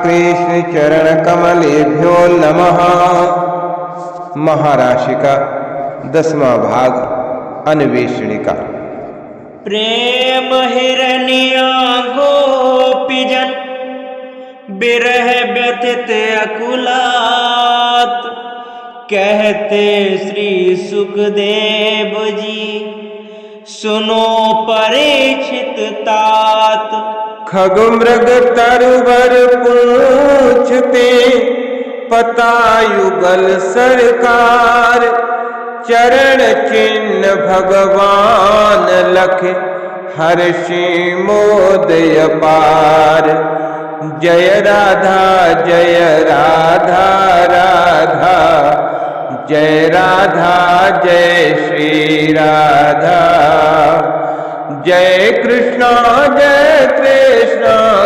कृष्ण चरण कमलेभ्यो नमः। महाराशि का 10वां भाग अन्वेषणिका। प्रेम हिरनिया गोपीजन बिरह व्यथित अकुलात, कहते श्री सुखदेव जी सुनो परीक्षित तात। खग मृग तरुवर पूछते पतायुगल सरकार, चरण चिन्ह भगवान लख हर्षि मोदय पार। जय राधा राधा, जय राधा जय श्री राधा। जय कृष्णा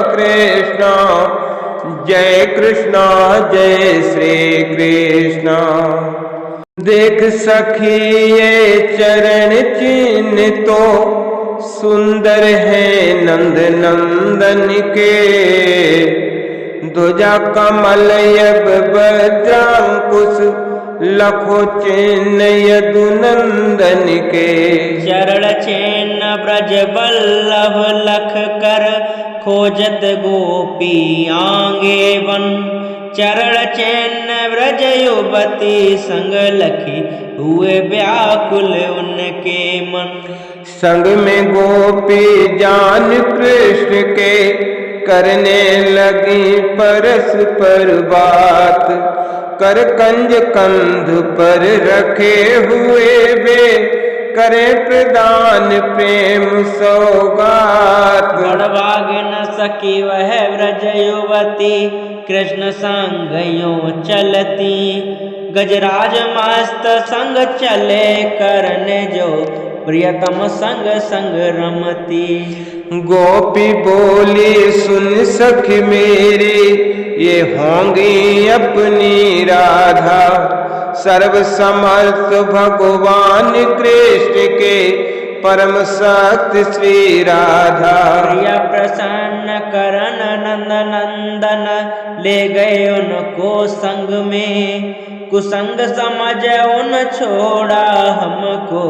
कृष्णा, जय कृष्णा जय श्री कृष्ण। देख सखी ये चरण चिन्ह तो सुंदर है नंद नंदन के, ध्वजा कमल यब वज्रांकुश लखो चिन्ह यदुनंदन के। चरण चिन्ह ब्रज वल्लभ लख कर खोजत गोपी आंगे वन। चरण चिन्ह ब्रज युवती संग लखी हुए व्याकुल उनके मन। संग में गोपी जान कृष्ण के करने लगी परस्पर बात। कर कंज कंध पर रखे हुए वे करे प्रदान प्रेम सौगात। बड़भाग न सकी वह व्रज युवती कृष्ण संगयों चलती। गजराज मस्त संग चले करने जो प्रियतम संग संग रमती। गोपी बोली सुन सखी मेरी ये होंगी अपनी राधा। सर्व समर्थ भगवान कृष्ण के परम शक्ति श्री राधा। प्रिय प्रसन्न करन नंद नंदन ले गए उनको संग में। कुसंग समझ उन छोड़ा हमको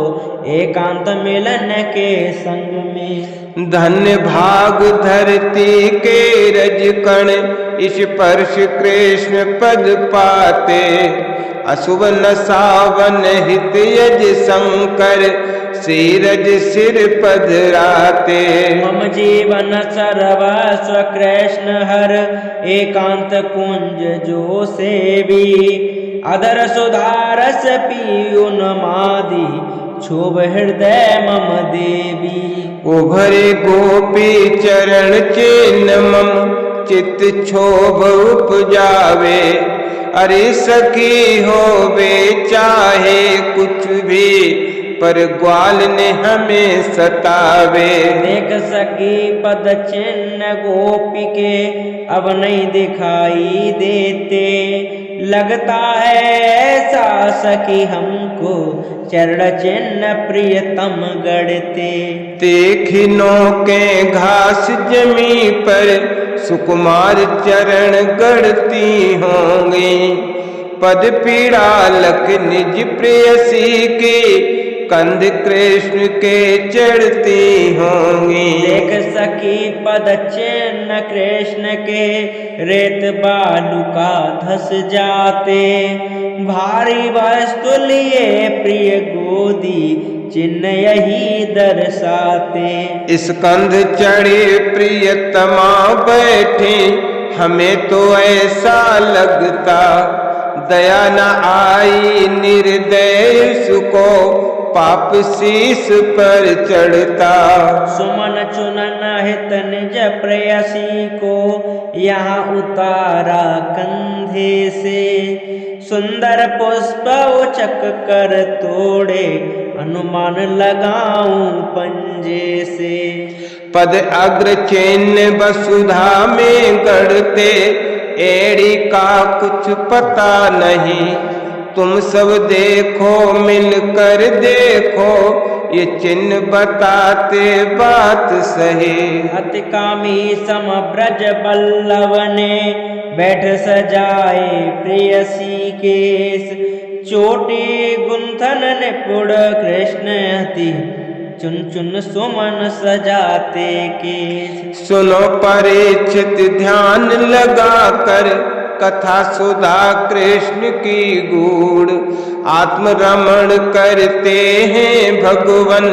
एकांत मिलन के संग में। धन्य भाग धरती के रजकण इस परश कृष्ण पद पाते। अशुभ न सावन हित यज शंकर सीरज सिर पधराते। मम जीवन सर्वस्व कृष्ण हर एकांत कुंज जो सेवी। अधर सुधारस पीयून मादी क्षोभ हृदय मम देवी। उभरे गोपी चरण चिन्ह मम चित्त क्षोभ उपजावे। अरे सखी होवे चाहे कुछ भी पर ग्वाल ने हमें सतावे। देख सकी पद चिन्ह गोपी के अब नहीं दिखाई देते। लगता है ऐसा सखी हमको चरण चिन्ह प्रियतम गढ़ते। देखिनों के घास जमी पर सुकुमार चरण गढ़ती होंगी। पद पीड़ा लख निज प्रेयसी की कंध कृष्ण के चढ़ती होंगी। देख सकी पद चिन्ह कृष्ण के रेत बालू का धस जाते। भारी वस्तु लिए प्रिय गोदी चिन्ह यही दर्शाते। स्कंध चढ़े प्रियतमा बैठे हमें तो ऐसा लगता। दया न आई निर्दय सुको पाप शीस पर चढ़ता। सुमन चुनन हित निज प्रेयसी को यहाँ उतारा कंधे से। सुंदर पुष्प उचक कर तोड़े अनुमान लगाऊं पंजे से। पद अग्र चिन्ह वसुधा में गढ़ते एड़ी का कुछ पता नहीं। तुम सब देखो मिलकर देखो ये चिन्ह बताते बात सही। अति कामी सम ब्रज बल्लभ ने बैठ सजाए प्रेयसी केस, चोटी गुंथन निपुण कृष्ण हति चुन चुन सुमन सजाते केस। सुनो परीक्षित ध्यान लगा कर कथा सुधा कृष्ण की गूढ़, आत्म रमण करते हैं भगवन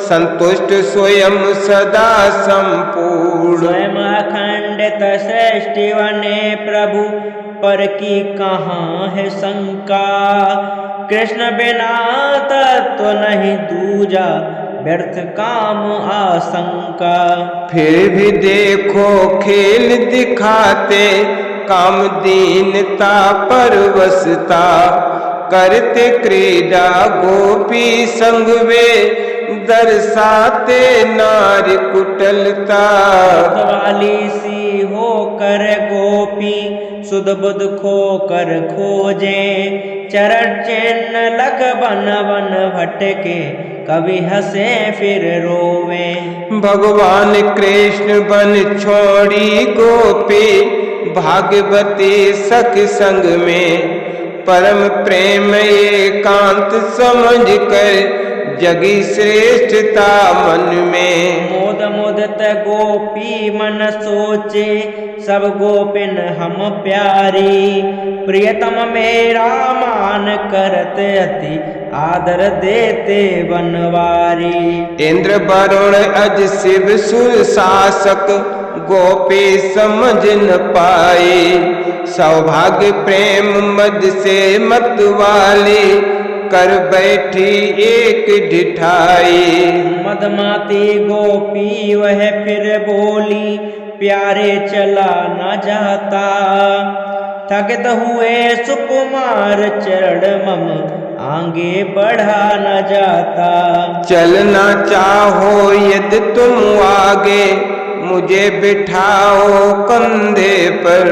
संतुष्ट स्वयं सदा संपूर्ण। स्वयं अखंडित सृष्टि बने प्रभु पर की कहाँ है शंका, कृष्ण बिना तत्व नहीं दूजा व्यर्थ काम आशंका। फिर भी देखो खेल दिखाते काम दीनता परवसता, करते क्रीड़ा गोपी संग वे दर्शाते नारी कुटलता। वाली सी हो कर गोपी सुध बुध खो कर खोजे, चरण चिन्ह लख बन बन भटके कभी हंसे फिर रोवे। भगवान कृष्ण बन छोड़ी गोपी भागवती सख संग में, परम प्रेम एकांत समझ कर जगी श्रेष्ठता मन में। मोद मोदत गोपी मन सोचे सब गोपिन हम प्यारी, प्रियतम मेरा मान करत अति आदर देते बनवारी। इंद्र वरुण अज शिव सुर शासक गोपी समझ न पाए, सौभाग्य प्रेम मद से मत वाली कर बैठी एक ढिठाई। मदमाती गोपी वह फिर बोली प्यारे चला न जाता, थकित हुए सुकुमार चरण मम आगे बढ़ा न जाता। चलना चाहो यदि तुम आगे मुझे बिठाओ कंधे पर,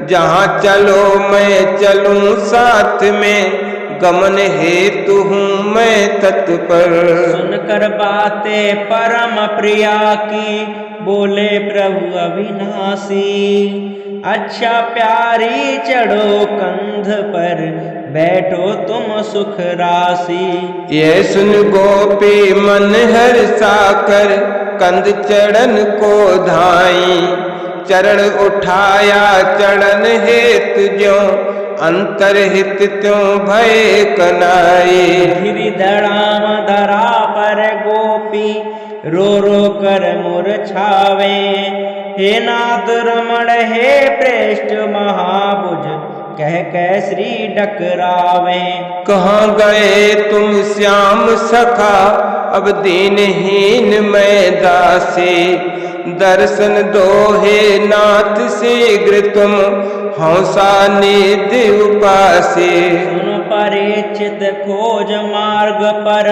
जहाँ चलो मैं चलूं साथ में, गमन हेतु हूँ मैं तत्पर। सुनकर बातें परम प्रिया की बोले प्रभु अविनाशी, अच्छा प्यारी चढ़ो कंध पर बैठो तुम सुख राशि। ये सुन गोपी मन हर्षा कर कंध चरण को धाई, चरण उठाया चरण हेतु जो अंतरहित त्यों भय कनाई। गिरिधराम धरा पर गोपी रो रो कर मूर्छावे, हे नाथ रमण हे पृष्ठ महाभुज कह श्री डकरावे। कहाँ गए तुम श्याम सखा अब दीनहीन मैं दासी, दर्शन दो हे नाथ शीघ्र तुम हंसा निधि उपासी। सुन परीक्षित खोज मार्ग पर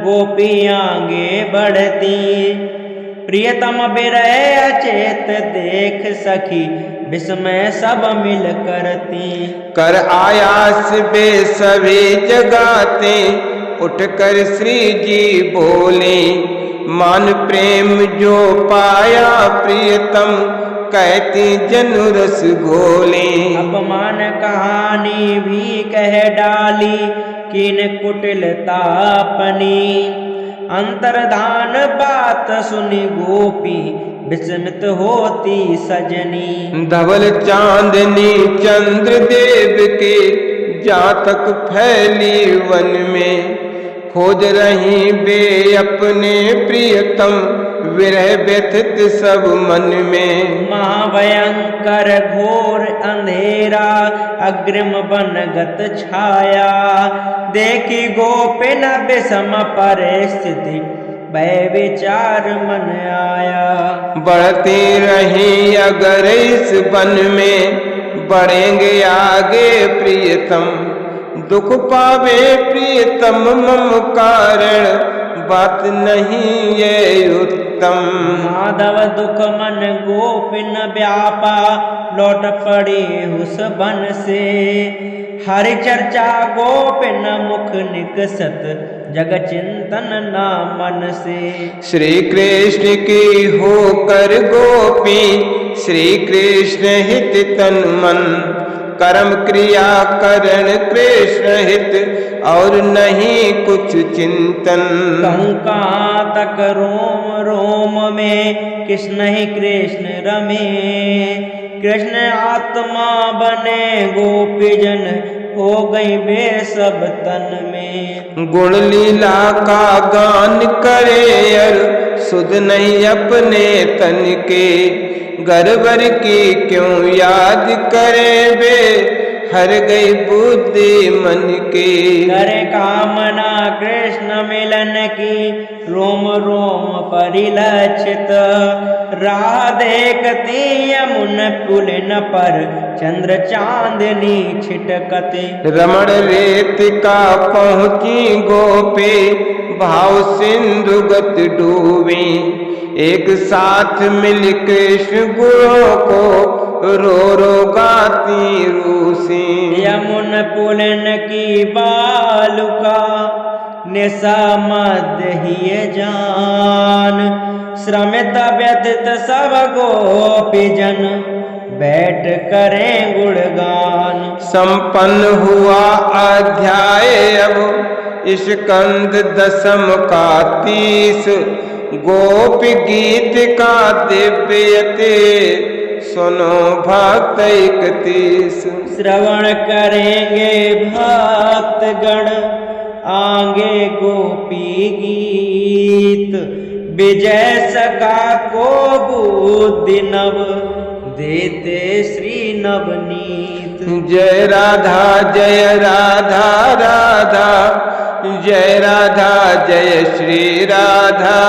गोपी आगे बढ़ती, प्रियतम बिरह अचेत देख सखी विस्मय सब मिल करती। कर आयास बे सभी जगाते उठकर श्री जी बोले, मान प्रेम जो पाया प्रियतम कहती जनु रस घोले। अपमान कहानी भी कह डाली किन कुटिलता अपनी, अंतर्धान बात सुनी गोपी विस्मित होती सजनी। धवल चांदनी चंद्र देव के जातक फैली वन में, खोज रही बे अपने प्रियतम विरह व्यथित सब मन में। महाभयंकर घोर अंधेरा अग्रिम बनगत छाया, देखी गोपिन विषम परिस्थिति भय विचार मन आया। बढ़ती रही अगर इस वन में बढ़ेंगे आगे प्रियतम, दुख पावे प्रियतम मम कारण बात नहीं ये उत्तम। माधव दुख मन गोपिन व्यापा लौट पड़ी उस वन से, हरि चर्चा गोपिन मुख निकसत जग चिंतन ना मन से। श्री कृष्ण की होकर गोपी, श्री कृष्ण हित तन मन, कर्म क्रिया करण कृष्ण हित और नहीं कुछ चिंतन। कहूँ कहाँ तक रोम रोम में कृष्ण ही कृष्ण रमे, कृष्ण आत्मा बने गोपीजन हो गई वे सब तन में। गुण लीला का गान करे अर सुध नहीं अपने तन के, गरबर की क्यों याद करे वे हर गई बुद्धि मन के। करे कामना कृष्ण मिलन की रोम रोम परिलक्षित, राह देखती यमुन पुलिन पर चंद्र चांदनी छिटकते। रमण रेत का पहुँची गोपी, भाव सिंधु गत डूबी, एक साथ मिल कृष्ण गुणों को रो रो गाती रूसी। यमुन पुलन की बालुका निशा मध्य ही जान, श्रमित व्यथित सब गोपीजन बैठ करें गुणगान। संपन्न हुआ अध्याय अब स्कंद दशम का 30, गोपी गीत का दिव्यते सुनो भक्त 31। श्रवण करेंगे भक्तगण आगे गोपी गीत, विजय सका को बुद्धि नव देते श्री नवनीत। जय राधा जय राधा राधा, जय राधा जय श्री राधा।